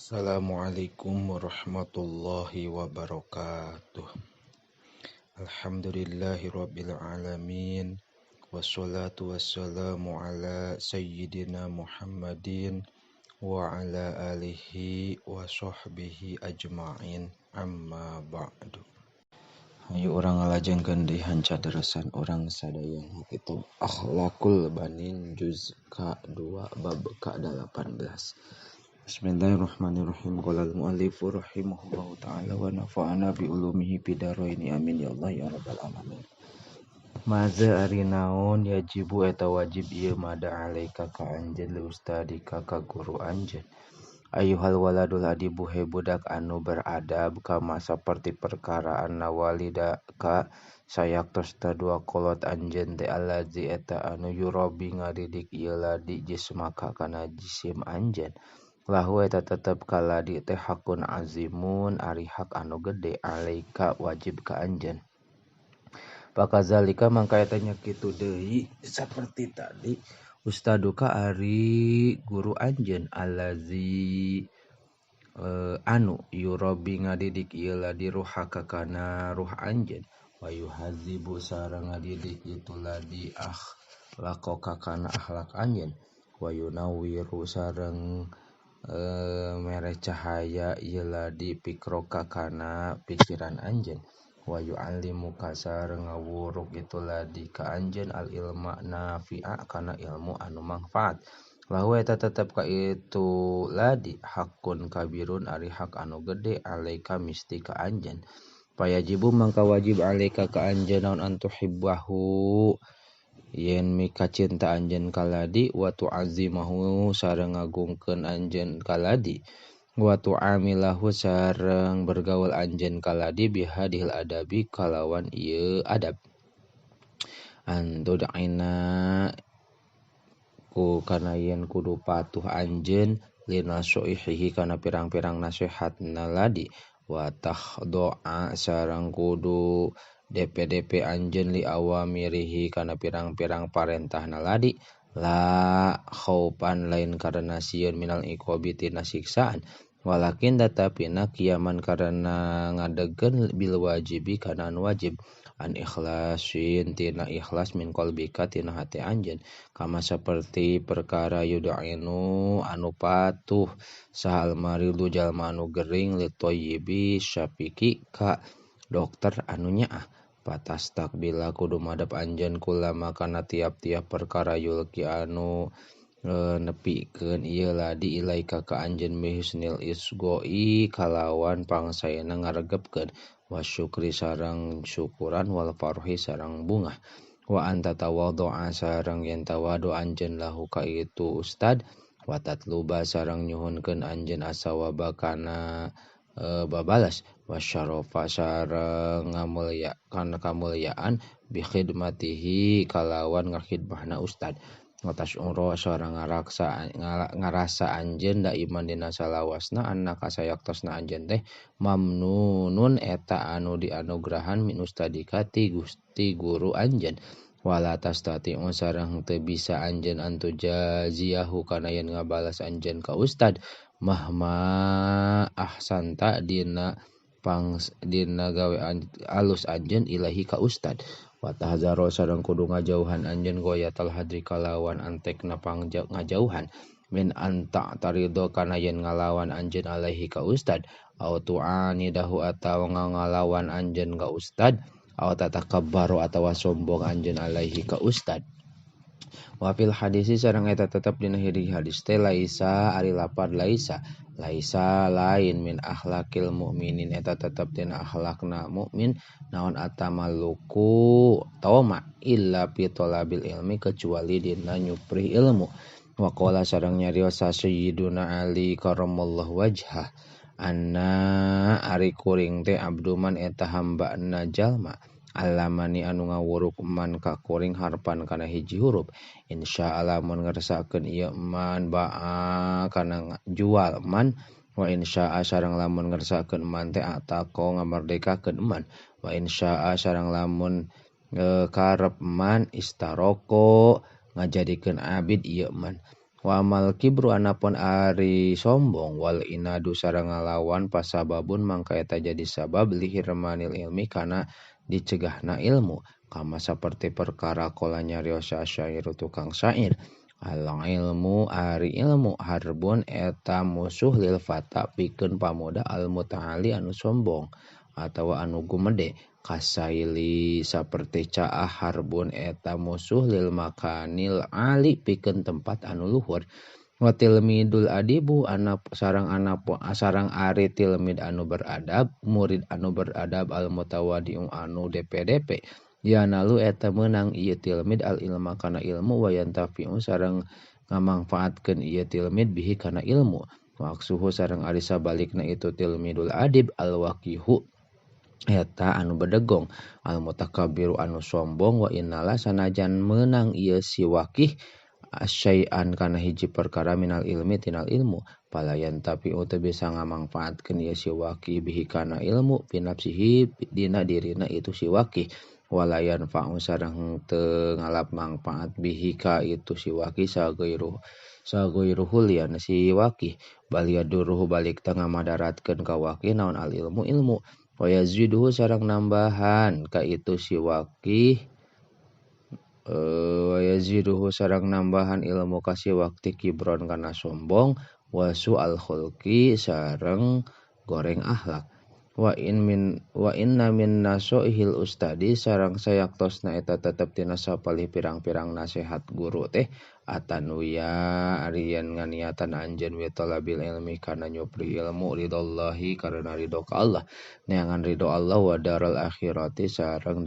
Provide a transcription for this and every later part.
Assalamualaikum warahmatullahi wabarakatuh. Alhamdulillahirabbil alamin. Wassalatu wassalamu ala sayyidina Muhammadin wa ala alihi wa sahbihi ajma'in. Amma ba'du. Hayu orang ngalajengkeun deui hanca darasan urang sadaya kitu Akhlaqul Banin juz ka-2 bab ka-18. Bismillahirrahmanirrahim. Qala al-mu'allif rahimahullahu ta'ala wa nafa'ana bi ulumihi bidaraini amin ya Allah ya rabbal alamin. Maza ari naon yajibu eta wajib ieu mada alaika ka anjeun li ustadika ka guru anjeun. Ayuhal waladul adibu he budak anu beradab kama saperti perkara anna walida ka sayaktos dua kolot anjeun te alazi eta anu yurobi ngadidik ieu ladi jismaka kana jisim anjeun. Lahu eta tetep kaladi teh hakun azimun ari hak anu gede alaika wajib ka anjeun. Pakazalika mangka eta nya kitu deui saperti tadi ustaduka ari guru anjeun alazi anu yurobi ngadidik ieu ladi ruhaka kana ruh anjeun wa yuhazibu sareng ngadidik itu ladi akhlaqaka kana akhlak anjeun wa yunawwiru sareng mere cahaya ieu ladi pikroka kana pikiran anjeun wa yu'allimuka sareng ngawuruk itu ladi ka anjeun al ilma nafi'a kana ilmu anu mangfaat. Lahu eta tetep ka itu ladi hakun kabirun ari hak anu gede alaika misti ka anjeun. Payajibu mangka wajib alaika ka anjeun naon antuhibbahu yen mika cinta anjeun kaladi wa tu'azimahu sareng ngagungkeun anjeun kaladi wa tu'amilahu sareng bergaul anjeun kaladi bihadil adabi kalawan ieu adab. Antu da'ina ku kana yen kudu patuh anjeun lina soihihi kana pirang-pirang nasihatna ladi wa takhdo'a sareng kudu DP anjeun li awamirihi kana pirang-pirang parentahna ladi la khaupan lain karena sieun minal iqobi tina siksaan walakin tatapina kiaman karena ngadegkeun bil wajibi kana anu wajib an ikhlasin tina ikhlas min qalbika tina hati anjeun kama saperti perkara yudainu anu patuh sahal maridu jalma anu gering li thayyibi syafiki ka dokter anu nyaah patas takbila kudu madep anjeun kulama kana tiap-tiap perkara yulki anu nepikeun ieu ladi ilaika ka anjeun bihusnil isgoi kalawan pangsaena ngaregepkeun wasyukri sareng syukuran wal farhi sareng bungah wa anta tawadhu'a sareng yen tawadu anjeun lahu ka itu ustad wa tatluba sareng nyuhunkeun anjeun asawaba kana babalas wasyarofa sareng kamulyaan bi khidmatihi kalawan ngakhidmahna ustad ngatas uro sareng ngarasa anjeun da iman dina salawasna annaka sayaktosna anjeun teh mamnunun eta anu dianugrahan min ustadika ti Gusti guru anjeun wala tastati'u sareng teu bisa anjeun antu jaziyahu kana yen ngabalas anjeun ka ustad mahma ahsanta dina gawe alus anjeun ilahi ka ustad wa tahzaro sareng kudu ngajauhan anjeun goyatal hadri kalawan antekna ngajauhan min anta tarido kana yen ngalawan anjeun alaihi ka ustad au tu'anidahu atawa ngalawan anjeun ka ustad au tatakabbaru atawa sombong anjeun alaihi ka ustad. Wa fil hadisi sareng eta tetep dina hiji hadis teh laisa ari lapad laisa lain min akhlaqil mukminin eta tetep dina akhlakna mukmin naon atamaluku toma illa fi talabil ilmi kecuali dina nyupri ilmu wa qala sareng nyarios sayyiduna Ali karramallahu wajhah anna ari kuring teh abduman eta hambana jalma alamani anu ngawuruk man ka kuring harpan kana hiji huruf insyaallah mun ngersakakeun ieu man ba'a kana jual man wa insya'a sareng lamun ngersakakeun man teh ataqo ngamerdekakeun man wa insya'a sareng lamun karep man istaroko ngajadikeun abid ieu man Wa amal kibru anapun ari sombong wal inadu sareng ngalawan pasababun mangka eta jadi sabab lihirmanil ilmi kana dicegahna ilmu kama saperti perkara kala nyariosa syairu tukang syair al ilmu ari ilmu harbun eta musuh lil fata pikeun pamuda al mutaali anu sombong atawa anu gumede kasaili saperti caah harbun eta musuh lil makanil ali pikeun tempat anu luhur wa tilmidul adibu sareng ari tilmid anu beradab murid anu beradab al mutawadiu anu DP ya nalu eta meunang ieu tilmid al ilma kana ilmu wa yantafiu sareng ngamangfaatkeun ieu tilmid bihi kana ilmu maksuhu sareng ari sabalikna itu tilmidul adib al waqihu eta anu bedegong al mutakabbiru anu sombong wa innala sanajan meunang ieu si waqih asyai'an kana hiji perkara minal ilmi tinal ilmu palayan tapi teu bisa ngamangfaatkeun ieu si waqih bihi kana ilmu pinapsihi dina dirina itu si waqih walayan fa'u sareng teu ngalap mangfaat bihi ka itu si waqih sagairuhu lian si waqih baliaduruhu balik tengah madaratkeun ka waqih naon al ilmu wa yaziduhu sareng nambahan ka itu si waqih wa yaziduhu sareng nambahan ilmu ka si waqih kibron kana sombong wa su'al khulqi sareng goreng akhlak wa inna min nasoihil ustadi sareng sayaktosna eta tetep tina sapalih pirang-pirang nasihat guru teh atanuya arian nganiatan anjeun wi talabil ilmi kana nyupri ilmu ridallahi karena ridho ka Allah neangan ridho Allah wa daral akhirati sareng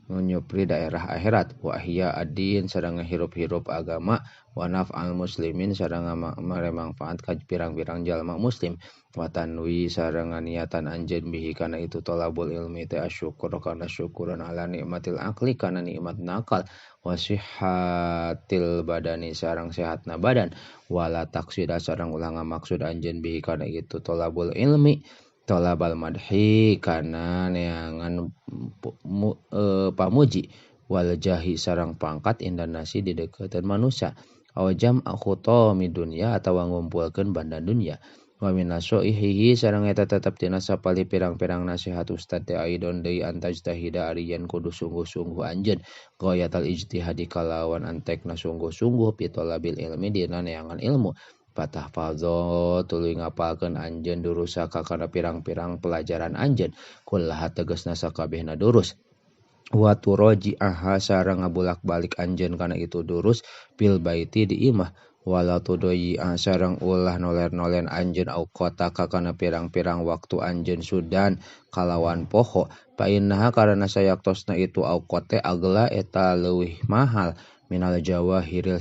nyupri daerah akhirat wa hiya adin sareng ngahirup-hirup agama wa naf'al muslimin sareng maremangfaat ka pirang-pirang jalma muslim wa tanwi sareng niatan anjeun bihi kana itu talabul ilmi teh asyukur kana syukuran ala nikmatil akli kana nikmat nakal wa sihhatil badani sareng sehatna badan wala taksida sareng ulah ngamaksud anjeun bihi kana itu talabul ilmi talabal madhi kana neangan pamuji wal jahi sareng pangkat indan nasi di deukeuteun manusia aw jam akhutami dunya atawa ngumpulkeun banda dunya wa minasoihi sareng eta tetep tina sapali pirang-pirang nasihat ustad teh aidon deui antajtahida ari yen kudu sungguh-sungguh anjeun ghayatal ijtihadi kalawan antekna sungguh-sungguh pitolabil ilmi dina neangan ilmu patahfadho tuluy ngapalkeun anjeun durusaka kana pirang-pirang pelajaran anjeun kullaha tegasna sakabehna durus wa turaji aha sareng ngabulak-balik anjeun kana itu durus bil baiti di imah wala tudoyi sareng ulah noler-nolen anjeun auqata kana pirang-pirang waktu anjeun sudan kalawan poho painnaha karana sayaktosna itu auqate agla eta leuwih mahal minal jawahiril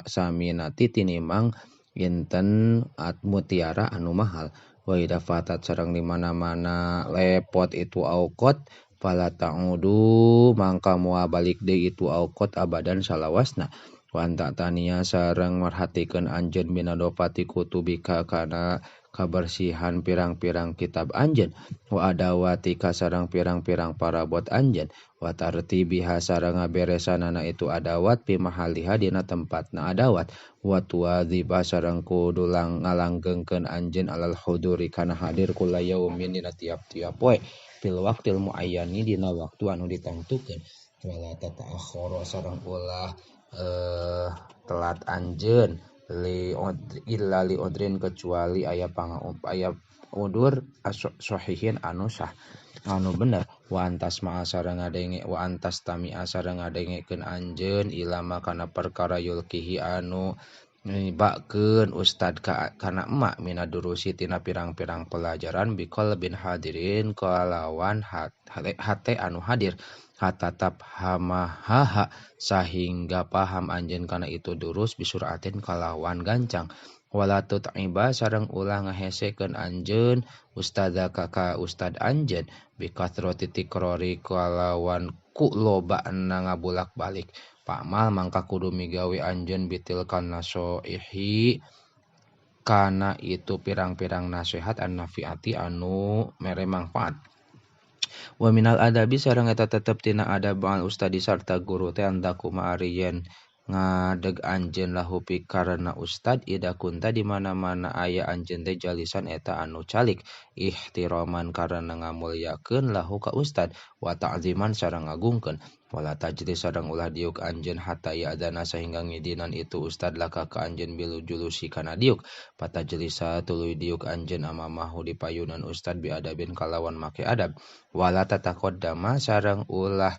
saminati tinimang inten mutiara anu mahal wa idza fatat sareng di mana-mana lepot itu auqat fala ta'udu mangka moal balik deui itu auqat abadan salawasna wa anta tania sareng marhatikeun anjeun binadofati kutubika kana kabersihan pirang-pirang kitab anjeun wa adawatika sareng pirang-pirang parabot anjeun wa tartibiha sareng ngaberesanana itu adawat pi mahaliha dina tempatna adawat wa tuwadziba sareng kudu ngalanggengkeun anjeun alal huduri kana hadir kula yaumin dina tiap-tiap poe fil waqtil muayyani dina waktu anu ditengtukeun wala tata'akhkhara sareng ulah telat anjeun illa li udrin kecuali aya udur sahihin anu sah anu bener wa antas ma'a sareng ngadenge wa antas tami'a sareng ngadengekeun anjeun ilama kana perkara yulkihi anu nibakeun ustad kana emak minadurusi tina pirang-pirang pelajaran bikol bin hadirin kalawan hate anu hadir hatatap hamahaha sahingga paham anjeun kana itu durus bisuratin kalawan gancang wala tut'iba sareng ulah ngahesekeun anjeun ustadzaka ka ustad anjeun bikatroti tikrori kalawan ku lobana ngabulak-balik pamal mangka kudu migawe anjeun bitil kana soihi kana itu pirang-pirang nasihat an-nafiati anu mere mangfaat wa minal adabi sareng eta tetep tina adab al ustadi sarta guru teh andaku ma'ariyen ngadeg anjeun lahu pikarna ustad ida kunta di mana-mana aya anjeun teh jalisan eta anu calik ihtiraman karena ngamulyakeun lahu ka ustad wa ta'ziman sareng ngagungkeun wala tajlis sareng ulah diuk anjeun hatta ya adana sehingga ngidinan itu ustad laka ka anjeun bilu julusi kana diuk patajlisa tuluy diuk anjeun amamahu di payunan ustad bi adabin kalawan make adab wala tataqaddama sareng ulah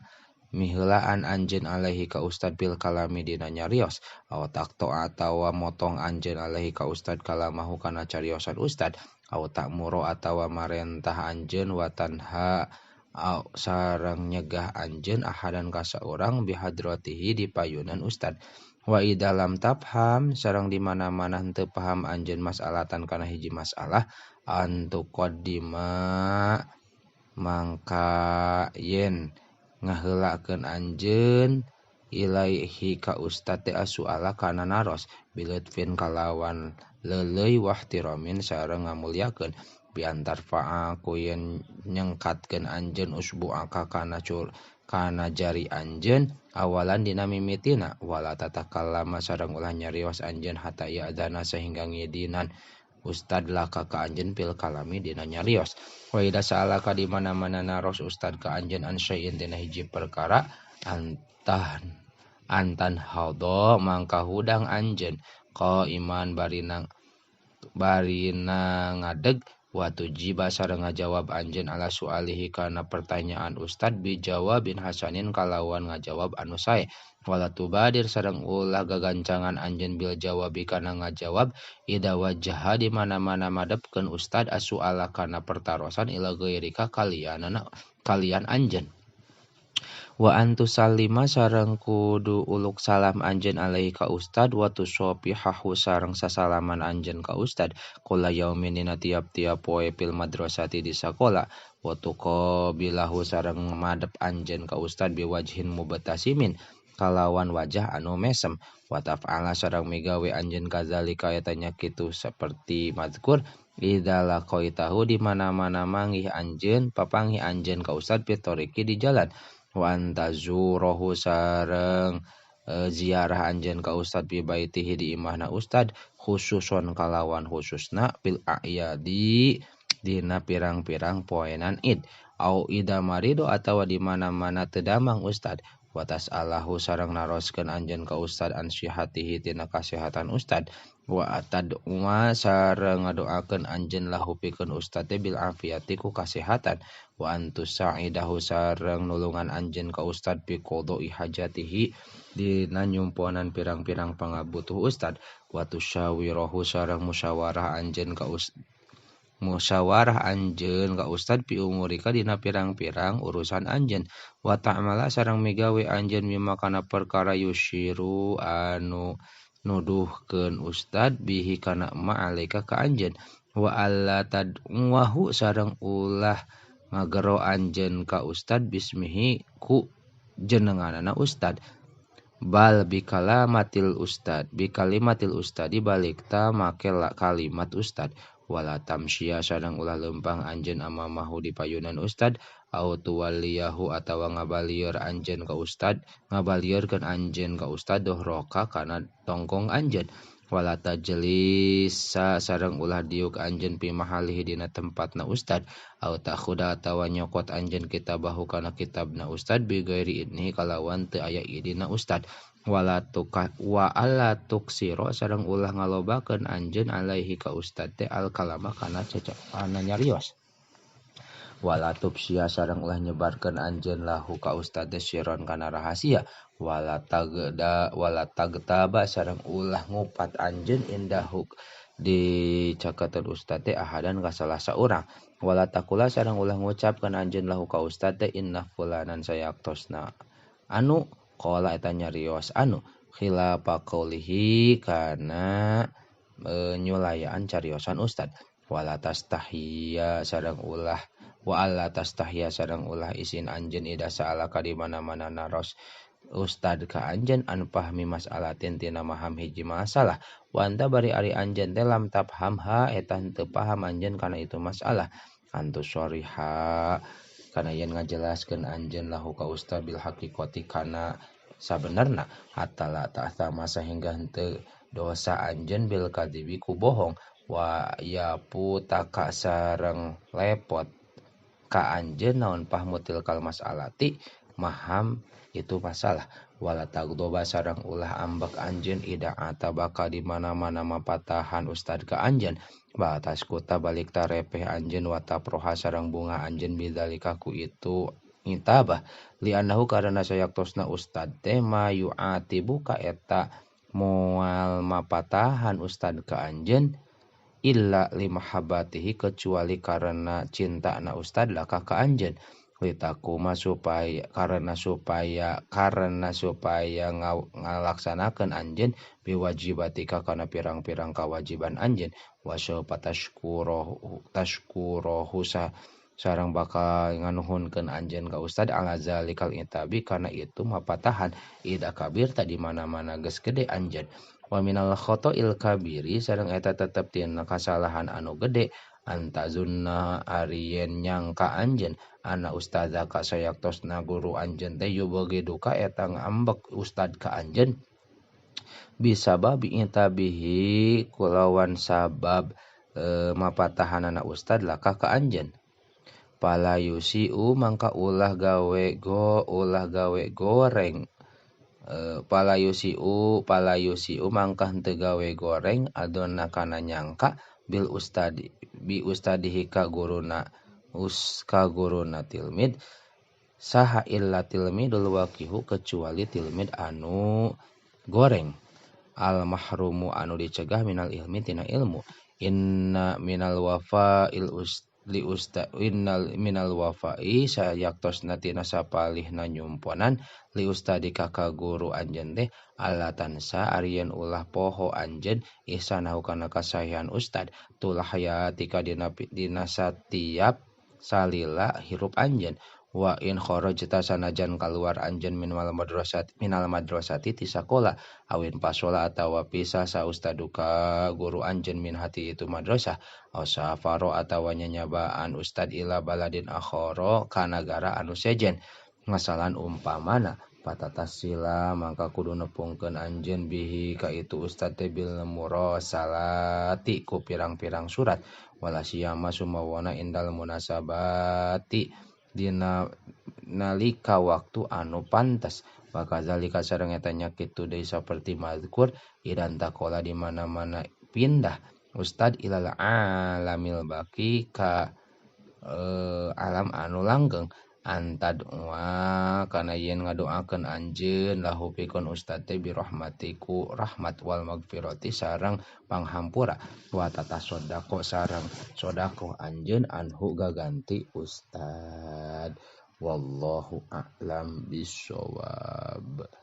miheulaan anjeun alaihi ka ustad bil kalami dina nyarios aw takto atawa motong anjeun alaihi ka ustad kalamahu kana cariosan ustad aw takmuro atawa marentah anjeun wa tanha aw sareng nyegah anjeun ahadan ka saurang bihadratihi di payunan ustad wa idalam tafham sareng di mana-mana henteu paham anjeun masalatan kana hiji masalah antu qaddima mangka yen ngaheulakeun anjeun ilaihi ka ustad teh asuala kana naros bileutfin kalawan leuleuy wahtiramin sareng ngamulyakeun biantar fa'a ku yen nyengkatkeun anjeun usbu'aka kana jari anjeun awalan dina mimitina wala tatakallama sareng ulah nyarios anjeun hatta ya adana sehingga ngidinan ustad laka ka anjeun pil kalami dina nyarios wa ida sa'alaka di mana-mana naros ustad ka anjeun an syai'in dina hiji perkara antan hado mangka hudang anjeun iman barina ngadeg wa tujiba sareng ngajawab anjeun ala sualihi kana pertanyaan ustad bi jawabin hasanin kalawan ngajawab anu sae wala tubadir sareng ulah gagancangan anjeun bil jawabi kana ngajawab ida wajha di mana-mana madepkeun ustad asuala kana pertarosan ila ghairika kalian anjeun wa antusallima sareng kudu uluk salam anjeun alaihi ka ustad wa tusopihahu sareng sasalaman anjeun ka ustad kula yaumin dina tiap-tiap poe fil madrasati di sakola wa tuqabilahu sareng madep anjeun ka ustad biwajhin mubtasimin kalawan wajah anu mesem wa taf'ala sareng migawe anjeun kadzalika etanya kitu saperti mazkur idza laqaitahu di mana-mana manggih anjeun papanggih anjeun ka ustad pitoriki di jalan wa antazurahu sareng ziarah anjeun ka ustad bi baitihi di imahna ustad khususon kalawan khususna bil a'yadi dina pirang-pirang poenan id au ida marido atawa di mana-mana teu damang ustad wa tas'alahu sareng naroskeun anjeun ka ustad an sihatihi tina kasehatan ustad wa atad'uma sareng ngadoakeun anjeun lahu pikeun ustad teh bil afiati ku kasehatan wa antus sa'idahu sareng nulungan anjeun ka ustad bi qodoi hajatihi dina nyumponan pirang-pirang pangabutuh ustad wa tusyawirahu sareng musyawarah anjeun ka ustad pi umurika dina pirang-pirang urusan anjeun wa ta'mala sareng migawe anjeun mimma kana perkara yusyiru anu nuduhkeun ustad bihi kana ma'alaika ka anjeun wa alla tad'uhu sareng ulah ngagero anjeun ka ustad bismihi ku jenenganana ustad bal bikalimatil ustadi balikta make kalimat ustad wala tamsyiya sareng ulah lempang anjeun amamahu di payunan ustad au tuwalliyahu atawa ngabalieur ngabalieurkeun anjeun ka ustad dohroka kana tongkong anjeun wala tajlisa sareng ulah diuk anjeun pi mahalihi dina tempatna ustad au takhuda atawa nyokot anjeun kitabahu kana kitabna ustad bi ghairi idnihi kalawan teu aya idina ustad wa alla tuksiro sareng ulah ngalobakeun anjeun alaihi ka ustad teh al kalama kana cecapana nyarios wala tubsya sareng ulah nyebarkeun anjeun lahu ka ustad teh sirron kana rahasia wala tagtaba sareng ulah ngupat anjeun indahu di caketan ustad teh ahadan ka salah saurang wala taqula sareng ulah ngucapkeun anjeun lahu ka ustad teh inna fulanan sayaktosna anu qala eta nyarios anu khilafa qaulihi kana nyulayaan cariosan ustad wala tastahiyya sareng ulah isin anjeun ida sa'alaka di mana-mana naros ustad ka anjeun an pahmi mas'alatin tina maham hiji masalah wa anta bari ari anjeun teh lam tafhamha eta teu paham anjeun kana itu masalah antu shoriha kana yen ngajelaskeun anjeun lahu ka ustad bil haqiqati kana sabenerna hatala ta'thama sehingga henteu dosa anjeun bil kadibi ku bohong wa yapu taka sareng lepot ka anjeun naon pahmutil kalmas alati maham itu masalah wala tagdoba sareng ulah ambek anjeun ida atabaka di mana-mana mapatahan ustad ka anjeun batas kuta balik tarepeh anjeun wata proha sareng bunga anjeun bidzalika ku itu itabah li annahu karana sayaktosna ustad teh mayuatibu ka eta moal mapatahan ustad ka anjeun illa limahabbatihi kecuali karena cinta na ustad laka ka anjeun litakuma supaya ngalaksanakeun anjeun biwajibatika kana pirang-pirang kewajiban anjeun wasya tashkurohu sareng bakal nganuhunkeun anjeun ka ustad ala zalikal itabi kana itu mapatahan ida kabir tadi mana-mana geus gede anjeun wa minal khotoil kabiri sareng eta tetep tina kasalahan anu gede antazunna arien nyangka anjeun ana ustadza ka sayaktosna guru anjeun teh yubegidu ka eta ngambek ustad ka anjeun bisa babi intabihi kulawan sabab mapatahanana ustad laka ka anjeun palayusiu mangka ulah gawe goreng palayusiu mangka henteu gawe goreng adonna kana nyangka bi ustadihi ka guruna tilmid saha illa tilmidul waqihu kecuali tilmid anu goreng al mahrumu anu dicegah minal ilmi tina ilmu inna minal wafai sayaktosna tina sapalihna nyumponan li ustadika ka guru anjeun teh alla tansa arieun ulah poho anjeun ihsanahu kana kasaehan ustad tulah hayatika dina satiap salila hirup anjeun wa in kharajta sanajan kaluar anjeun minal madrasati ti sakola awin pasola atawa pisah sa ustaduka guru anjeun min hati itu madrasah aw safaro atawa nyanyabaan ustad ila baladin akhara ka nagara anu sejen ngasalan umpamana patatasila mangka kudu nepungkeun anjeun bihi ka itu ustad teh bil murasalati ku pirang-pirang surat wala siyama sumawana indal munasabati dina nalika waktu anu pantas maka zalika sareng eta nya kitu deui saperti mazkur idan takola di mana-mana pindah ustad ilal alamil baqi ka alam anu langgeng antad wa kana yen ngadoakeun anjeun lahu pikun ustad teh birahmatiku rahmat wal magfirati sareng panghampura wa tatasodaqo sareng sodaqoh anjeun anhu gaganti ustad wallahu a'lam bishawab.